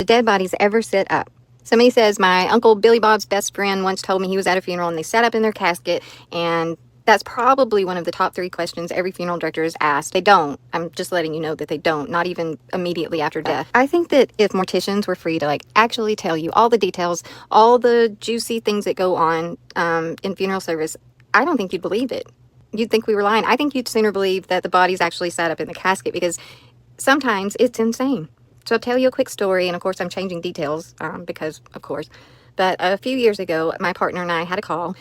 The dead bodies ever sit up. Somebody says, my uncle Billy Bob's best friend once told me he was at a funeral and they sat up in their casket, and that's probably one of the top 3 questions every funeral director is asked. They don't. I'm just letting you know that they don't, not even immediately after death. I think that if morticians were free to like actually tell you all the details, all the juicy things that go on in funeral service, I don't think you'd believe it. You'd think we were lying. I think you'd sooner believe that the bodies actually sat up in the casket, because sometimes it's insane. So I'll tell you a quick story, and of course I'm changing details because, of course. But a few years ago, my partner and I had a call.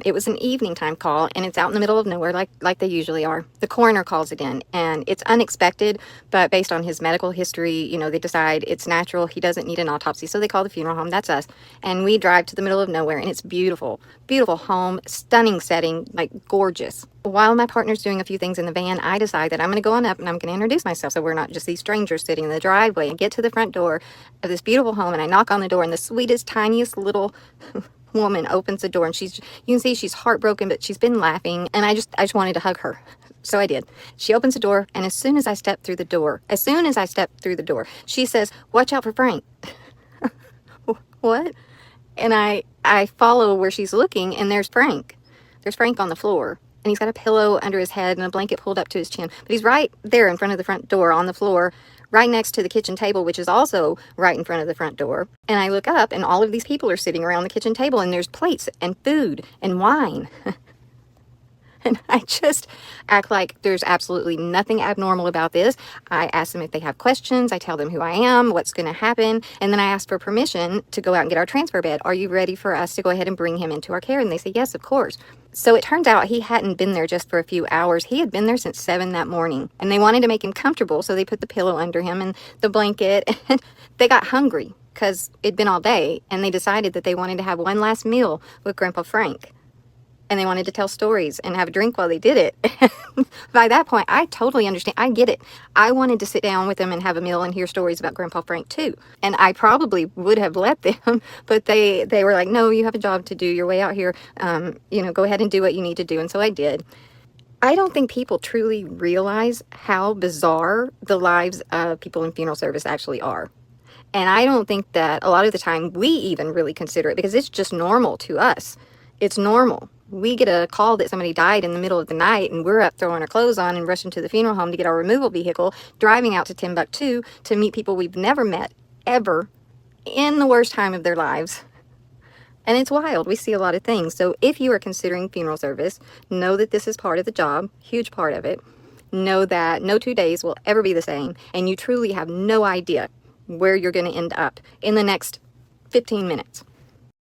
It was an evening time call, and it's out in the middle of nowhere like they usually are. The coroner calls it in, and it's unexpected, but based on his medical history, you know, they decide it's natural. He doesn't need an autopsy, so they call the funeral home. That's us. And we drive to the middle of nowhere, and it's beautiful. Beautiful home, stunning setting, like gorgeous. While my partner's doing a few things in the van, I decide that I'm going to go on up and I'm going to introduce myself, so we're not just these strangers sitting in the driveway, and get to the front door of this beautiful home, and I knock on the door, and the sweetest, tiniest little woman opens the door, and you can see she's heartbroken, but she's been laughing, and I just wanted to hug her. So I did. She opens the door, and as soon as I step through the door, she says, "Watch out for Frank." What? And I follow where she's looking, and there's Frank. There's Frank on the floor, and he's got a pillow under his head and a blanket pulled up to his chin. But he's right there in front of the front door on the floor, right next to the kitchen table, which is also right in front of the front door. And I look up, and all of these people are sitting around the kitchen table, and there's plates and food and wine. And I just act like there's absolutely nothing abnormal about this. I ask them if they have questions. I tell them who I am, what's going to happen. And then I ask for permission to go out and get our transfer bed. Are you ready for us to go ahead and bring him into our care? And they say, yes, of course. So it turns out he hadn't been there just for a few hours. He had been there since 7 that morning. And they wanted to make him comfortable, so they put the pillow under him and the blanket. And they got hungry because it'd been all day. And they decided that they wanted to have one last meal with Grandpa Frank. And they wanted to tell stories and have a drink while they did it. By that point, I totally understand. I get it. I wanted to sit down with them and have a meal and hear stories about Grandpa Frank too. And I probably would have let them, but they were like, no, you have a job to do. You're way out here. You know, go ahead and do what you need to do. And so I did. I don't think people truly realize how bizarre the lives of people in funeral service actually are. And I don't think that a lot of the time we even really consider it, because it's just normal to us. It's normal. We get a call that somebody died in the middle of the night, and we're up throwing our clothes on and rushing to the funeral home to get our removal vehicle, driving out to Timbuktu to meet people we've never met, ever, in the worst time of their lives. And it's wild. We see a lot of things. So if you are considering funeral service, know that this is part of the job, huge part of it. Know that no 2 days will ever be the same, and you truly have no idea where you're going to end up in the next 15 minutes.